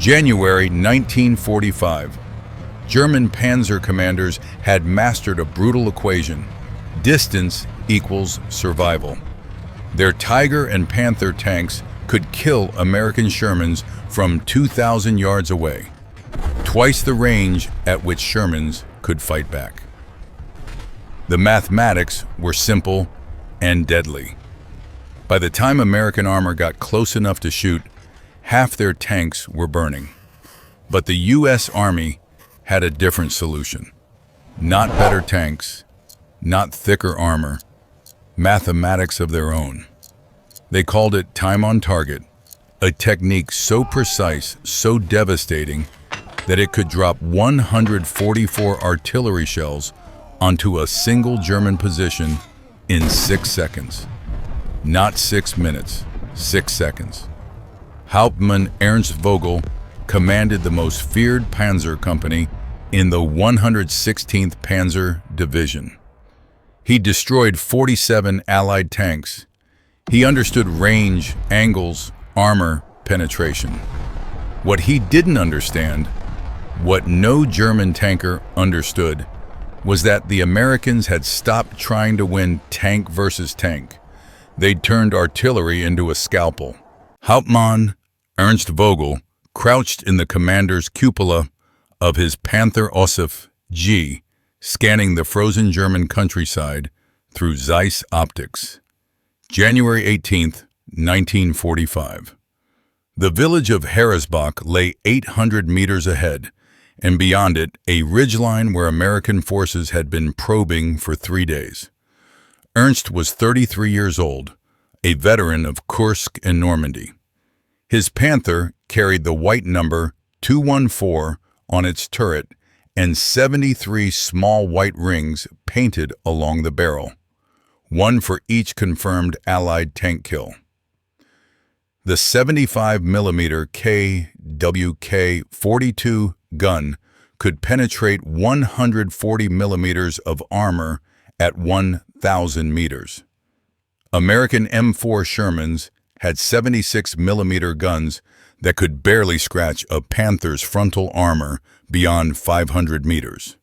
January 1945. German Panzer commanders had mastered a brutal equation: distance equals survival. Their Tiger and Panther tanks could kill American Shermans from 2,000 yards away, twice the range at which Shermans could fight back. The mathematics were simple and deadly. By the time American armor got close enough to shoot, half their tanks were burning. But the U.S. Army had a different solution. Not better tanks, not thicker armor, mathematics of their own. They called it time on target, a technique so precise, so devastating, that it could drop 144 artillery shells onto a single German position in 6 seconds. Not 6 minutes, 6 seconds. Hauptmann Ernst Vogel commanded the most feared Panzer company in the 116th Panzer Division. He destroyed 47 Allied tanks. He understood range, angles, armor, penetration. What he didn't understand, what no German tanker understood, was that the Americans had stopped trying to win tank versus tank. They'd turned artillery into a scalpel. Hauptmann Ernst Vogel crouched in the commander's cupola of his Panther Osif G, scanning the frozen German countryside through Zeiss optics. January 18, 1945. The village of Harrisbach lay 800 meters ahead, and beyond it, a ridgeline where American forces had been probing for 3 days. Ernst was 33 years old, a veteran of Kursk and Normandy. His Panther carried the white number 214 on its turret and 73 small white rings painted along the barrel, one for each confirmed Allied tank kill. The 75mm KWK-42 gun could penetrate 140 millimeters of armor at 1,000 meters. American M4 Shermans had 76mm guns that could barely scratch a Panther's frontal armor beyond 500 meters.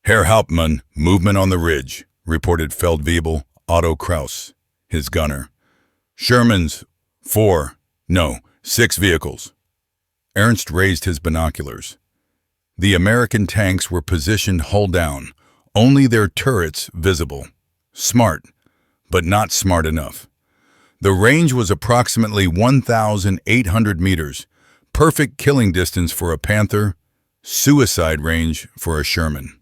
Herr Hauptmann, movement on the ridge, reported Feldwebel Otto Kraus, his gunner. Shermans, 6 vehicles. Ernst raised his binoculars. The American tanks were positioned hull down, only their turrets visible. Smart, but not smart enough. The range was approximately 1,800 meters, perfect killing distance for a Panther, suicide range for a Sherman.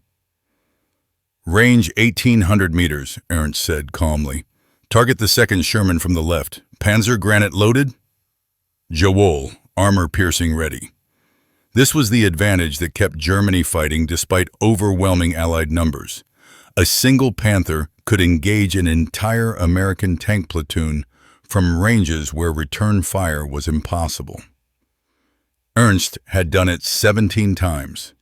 Range 1,800 meters, Ernst said calmly. Target the second Sherman from the left. Panzer granite loaded? Jawohl, armor-piercing ready. This was the advantage that kept Germany fighting despite overwhelming Allied numbers. A single Panther could engage an entire American tank platoon from ranges where return fire was impossible. Ernst had done it 17 times.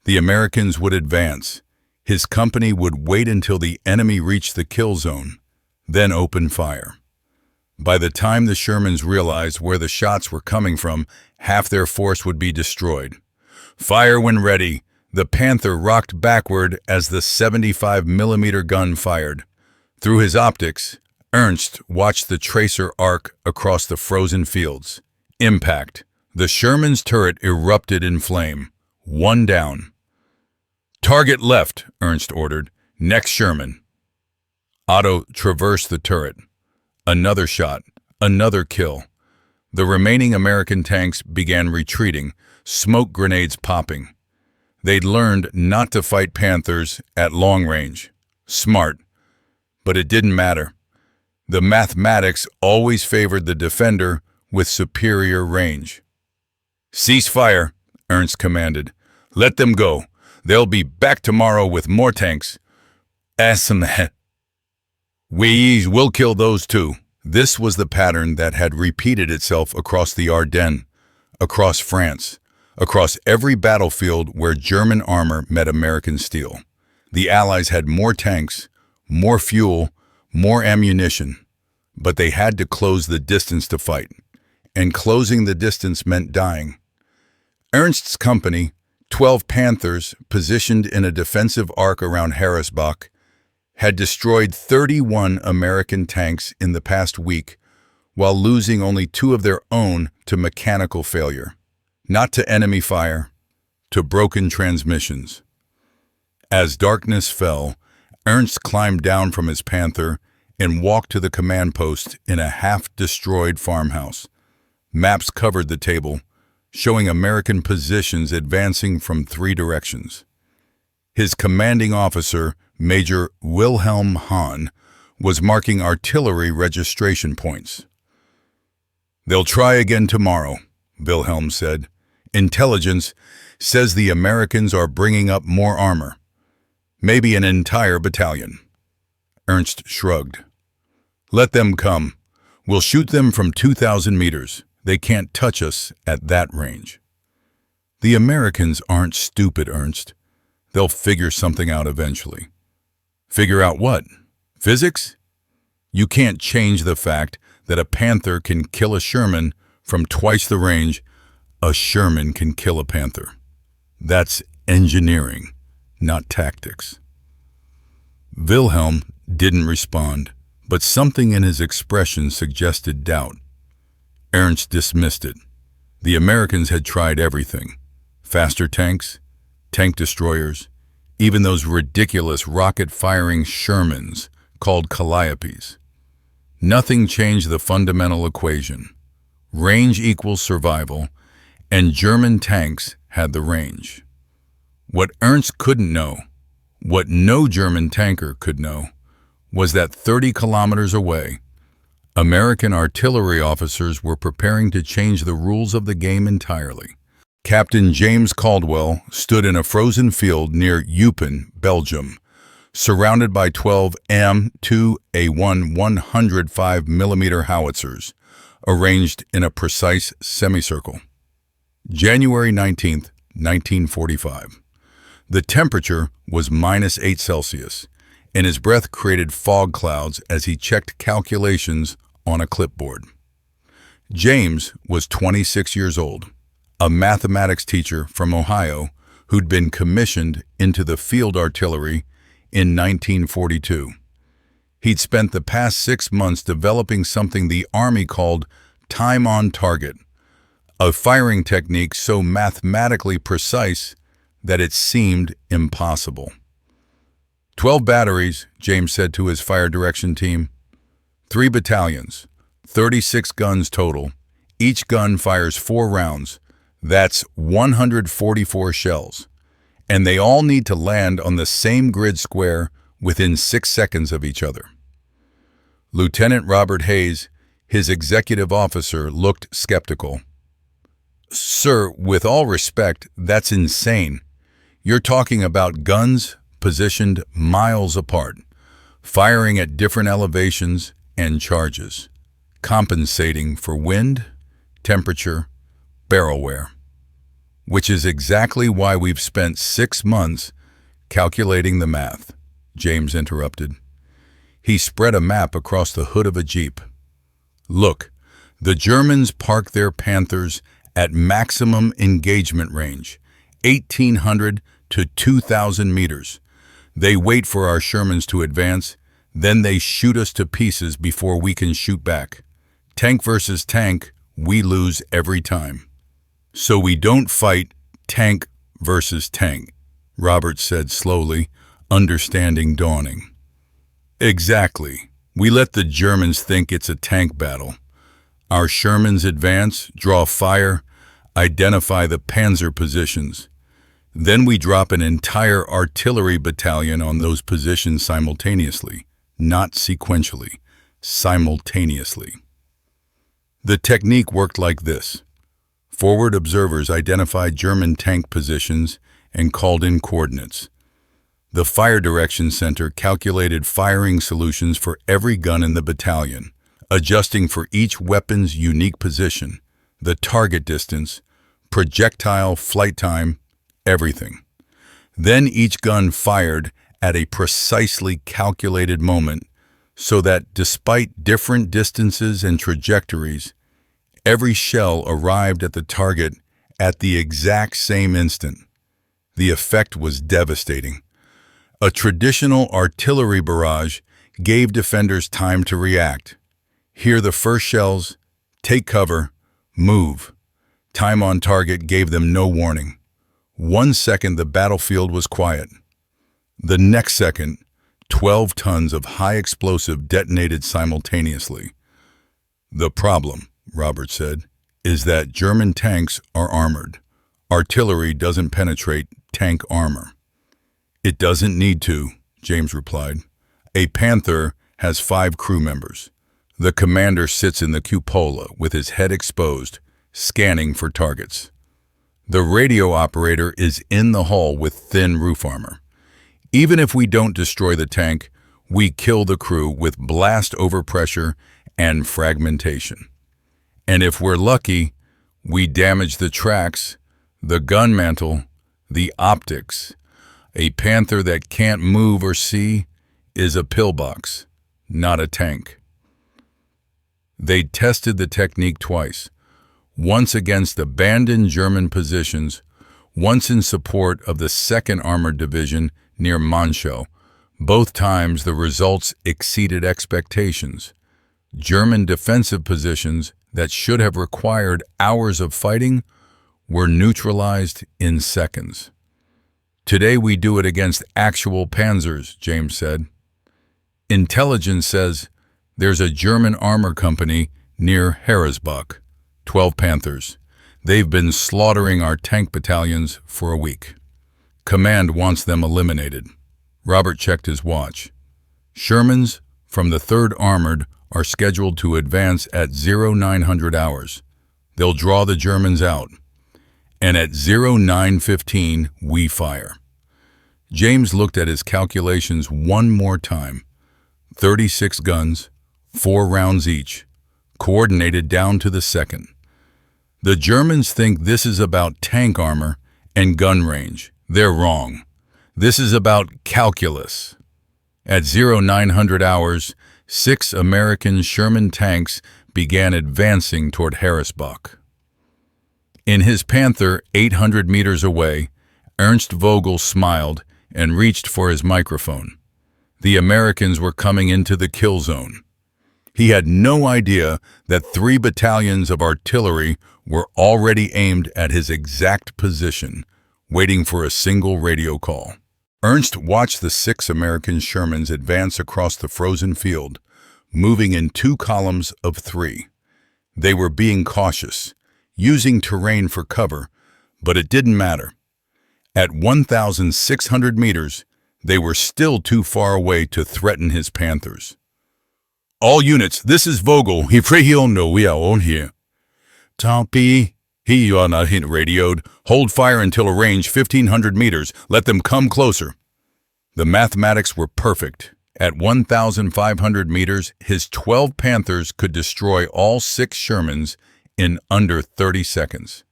The Americans would advance. His company would wait until the enemy reached the kill zone, then open fire. By the time the Shermans realized where the shots were coming from, half their force would be destroyed. Fire when ready, the Panther rocked backward as the 75mm gun fired. Through his optics, Ernst watched the tracer arc across the frozen fields. Impact. The Sherman's turret erupted in flame. One down. Target left, Ernst ordered. Next Sherman. Otto traversed the turret. Another shot. Another kill. The remaining American tanks began retreating, smoke grenades popping. They'd learned not to fight Panthers at long range. Smart. But it didn't matter. The mathematics always favored the defender with superior range. Cease fire, Ernst commanded. Let them go. They'll be back tomorrow with more tanks. We'll kill those too. This was the pattern that had repeated itself across the Ardennes, across France, across every battlefield where German armor met American steel. The Allies had more tanks, more fuel, more ammunition, but they had to close the distance to fight. And closing the distance meant dying. Ernst's company, 12 Panthers, positioned in a defensive arc around Harrisbach, had destroyed 31 American tanks in the past week while losing only 2 of their own to mechanical failure. Not to enemy fire, to broken transmissions. As darkness fell, Ernst climbed down from his Panther and walked to the command post in a half-destroyed farmhouse. Maps covered the table, showing American positions advancing from 3 directions. His commanding officer, Major Wilhelm Hahn, was marking artillery registration points. "They'll try again tomorrow," Wilhelm said. "Intelligence says the Americans are bringing up more armor. Maybe an entire battalion." Ernst shrugged. "Let them come. We'll shoot them from 2,000 meters. They can't touch us at that range." "The Americans aren't stupid, Ernst. They'll figure something out eventually." "Figure out what? Physics? You can't change the fact that a Panther can kill a Sherman from twice the range a Sherman can kill a Panther. That's engineering, not tactics." Wilhelm didn't respond, but something in his expression suggested doubt. Ernst dismissed it. The Americans had tried everything. Faster tanks, tank destroyers, even those ridiculous rocket-firing Shermans called Calliopes. Nothing changed the fundamental equation. Range equals survival, and German tanks had the range. What Ernst couldn't know, what no German tanker could know, was that 30 kilometers away, American artillery officers were preparing to change the rules of the game entirely. Captain James Caldwell stood in a frozen field near Eupen, Belgium, surrounded by 12 M2A1 105mm howitzers, arranged in a precise semicircle. January 19, 1945. The temperature was -8 Celsius, and his breath created fog clouds as he checked calculations on a clipboard. James was 26 years old, a mathematics teacher from Ohio who'd been commissioned into the field artillery in 1942. He'd spent the past 6 months developing something the Army called time on target, a firing technique so mathematically precise that it seemed impossible. 12 batteries, James said to his fire direction team. 3 battalions, 36 guns total. Each gun fires 4 rounds. That's 144 shells. And they all need to land on the same grid square within 6 seconds of each other. Lieutenant Robert Hayes, his executive officer, looked skeptical. "Sir, with all respect, that's insane. You're talking about guns positioned miles apart, firing at different elevations and charges, compensating for wind, temperature, barrel wear. Which is exactly why we've spent 6 months calculating the math," James interrupted. He spread a map across the hood of a Jeep. "Look, the Germans park their Panthers at maximum engagement range, 1,800 to 2,000 meters. They wait for our Shermans to advance, then they shoot us to pieces before we can shoot back. Tank versus tank, we lose every time. So we don't fight tank versus tank," Robert said slowly, understanding dawning. "Exactly. We let the Germans think it's a tank battle. Our Shermans advance, draw fire, identify the Panzer positions. Then we drop an entire artillery battalion on those positions simultaneously, not sequentially, simultaneously. The technique worked like this. Forward observers identified German tank positions and called in coordinates. The Fire Direction Center calculated firing solutions for every gun in the battalion, adjusting for each weapon's unique position, the target distance, projectile flight time, everything. Then each gun fired at a precisely calculated moment so that despite different distances and trajectories, every shell arrived at the target at the exact same instant. The effect was devastating. A traditional artillery barrage gave defenders time to react. Hear the first shells, take cover, move. Time on target gave them no warning. 1 second the battlefield was quiet. The next second, 12 tons of high explosive detonated simultaneously. The problem, Roberts said, is that German tanks are armored. Artillery doesn't penetrate tank armor. It doesn't need to, James replied. A Panther has 5 crew members. The commander sits in the cupola with his head exposed, scanning for targets. The radio operator is in the hull with thin roof armor. Even if we don't destroy the tank, we kill the crew with blast overpressure and fragmentation. And if we're lucky, we damage the tracks, the gun mantle, the optics. A Panther that can't move or see is a pillbox, not a tank. They tested the technique twice, once against abandoned German positions, once in support of the 2nd Armored Division near Manschau. Both times the results exceeded expectations. German defensive positions that should have required hours of fighting were neutralized in seconds. Today we do it against actual Panzers, James said. Intelligence says there's a German armor company near Harrisbach, 12 Panthers. They've been slaughtering our tank battalions for a week. Command wants them eliminated. Robert checked his watch. Shermans from the 3rd Armored are scheduled to advance at 0900 hours. They'll draw the Germans out. And at 0915, we fire. James looked at his calculations one more time. 36 guns, 4 rounds each, coordinated down to the second. The Germans think this is about tank armor and gun range. They're wrong. This is about calculus. At 0900 hours, 6 American Sherman tanks began advancing toward Harrisbach. In his Panther 800 meters away, Ernst Vogel smiled and reached for his microphone. The Americans were coming into the kill zone. He had no idea that 3 battalions of artillery were already aimed at his exact position, waiting for a single radio call. Ernst watched the 6 American Shermans advance across the frozen field, moving in 2 columns of 3. They were being cautious, using terrain for cover, but it didn't matter. At 1,600 meters, they were still too far away to threaten his Panthers. All units, this is Vogel. He know we are on here. Tant pis. You are not radioed. Hold fire until a range 1,500 meters. Let them come closer. The mathematics were perfect. At 1,500 meters, his 12 Panthers could destroy all 6 Shermans in under 30 seconds.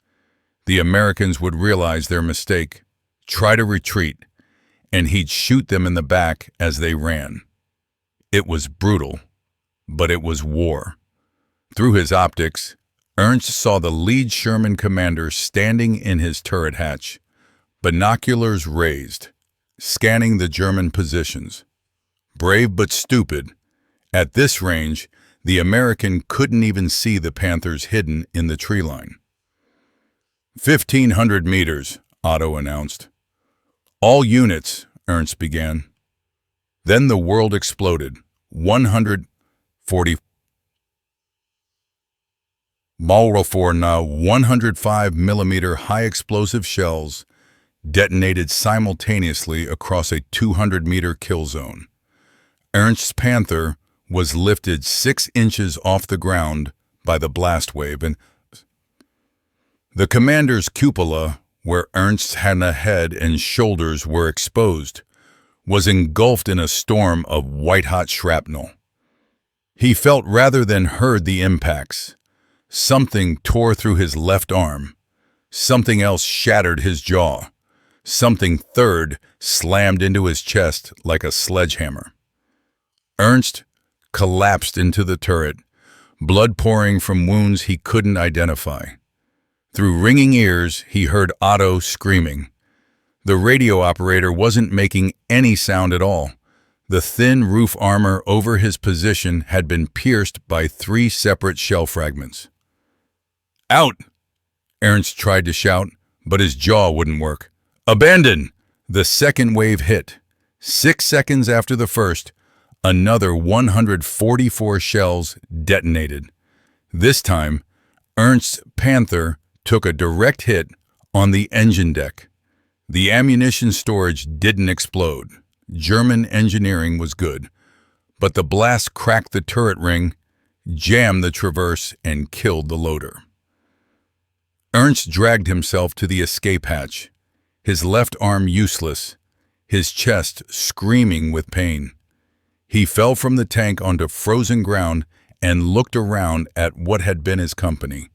The Americans would realize their mistake, try to retreat, and he'd shoot them in the back as they ran. It was brutal, but it was war. Through his optics, Ernst saw the lead Sherman commander standing in his turret hatch, binoculars raised, scanning the German positions. Brave but stupid, at this range, the American couldn't even see the Panthers hidden in the tree line. 1,500 meters, Otto announced. All units, Ernst began. Then the world exploded. 140 Maulrofor now 105 millimeter high explosive shells detonated simultaneously across a 200-meter kill zone. Ernst's Panther was lifted 6 inches off the ground by the blast wave, and the commander's cupola, where Ernst's head and shoulders were exposed, was engulfed in a storm of white-hot shrapnel. He felt rather than heard the impacts. Something tore through his left arm. Something else shattered his jaw. Something third slammed into his chest like a sledgehammer. Ernst collapsed into the turret, blood pouring from wounds he couldn't identify. Through ringing ears, he heard Otto screaming. The radio operator wasn't making any sound at all. The thin roof armor over his position had been pierced by 3 separate shell fragments. "Out!" Ernst tried to shout, but his jaw wouldn't work. "Abandon!" The second wave hit. 6 seconds after the first, another 144 shells detonated. This time, Ernst's Panther took a direct hit on the engine deck. The ammunition storage didn't explode. German engineering was good, but the blast cracked the turret ring, jammed the traverse, and killed the loader. Ernst dragged himself to the escape hatch, his left arm useless, his chest screaming with pain. He fell from the tank onto frozen ground and looked around at what had been his company.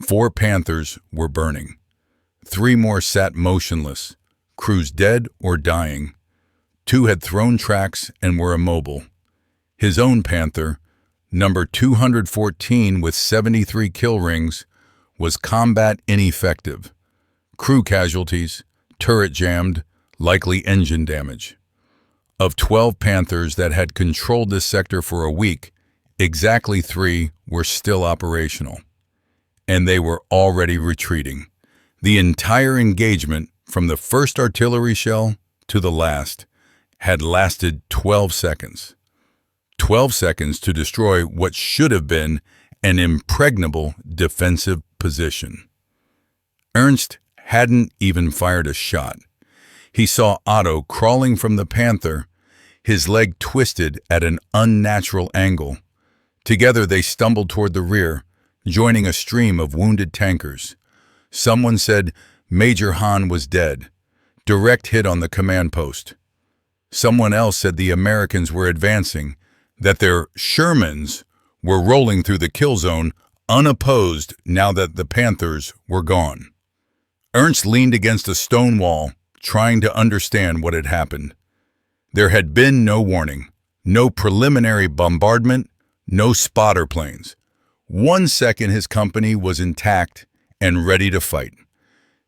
4 Panthers were burning. 3 more sat motionless, crews dead or dying. 2 had thrown tracks and were immobile. His own Panther, number 214 with 73 kill rings, was combat ineffective. Crew casualties, turret jammed, likely engine damage. Of 12 Panthers that had controlled this sector for a week, exactly 3 were still operational. And they were already retreating. The entire engagement, from the first artillery shell to the last, had lasted 12 seconds. 12 seconds to destroy what should have been an impregnable defensive position. Ernst hadn't even fired a shot. He saw Otto crawling from the Panther, his leg twisted at an unnatural angle. Together they stumbled toward the rear, joining a stream of wounded tankers. Someone said Major Hahn was dead. Direct hit on the command post. Someone else said the Americans were advancing, that their Shermans were rolling through the kill zone unopposed now that the Panthers were gone. Ernst leaned against a stone wall, trying to understand what had happened. There had been no warning, no preliminary bombardment, no spotter planes. 1 second his company was intact and ready to fight.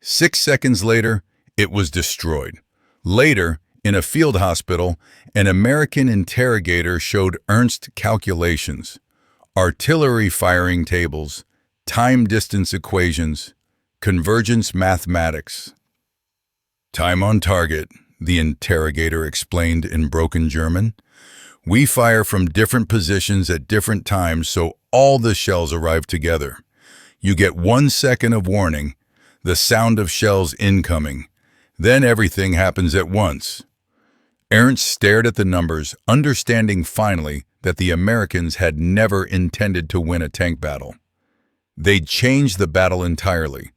6 seconds later, it was destroyed. Later, in a field hospital, an American interrogator showed Ernst calculations, artillery firing tables, time-distance equations, convergence mathematics. "Time on target," the interrogator explained in broken German. "We fire from different positions at different times so all the shells arrive together. You get 1 second of warning, the sound of shells incoming. Then everything happens at once." Ernst stared at the numbers, understanding finally that the Americans had never intended to win a tank battle. They'd changed the battle entirely.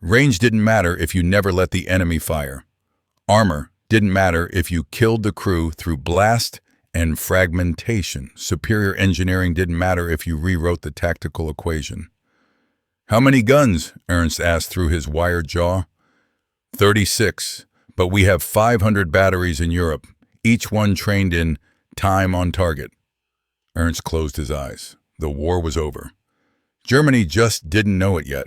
Range didn't matter if you never let the enemy fire. Armor didn't matter if you killed the crew through blast and fragmentation. Superior engineering didn't matter if you rewrote the tactical equation. "How many guns?" Ernst asked through his wired jaw. 36, but we have 500 batteries in Europe, each one trained in time on target. Ernst closed his eyes. The war was over. Germany just didn't know it yet.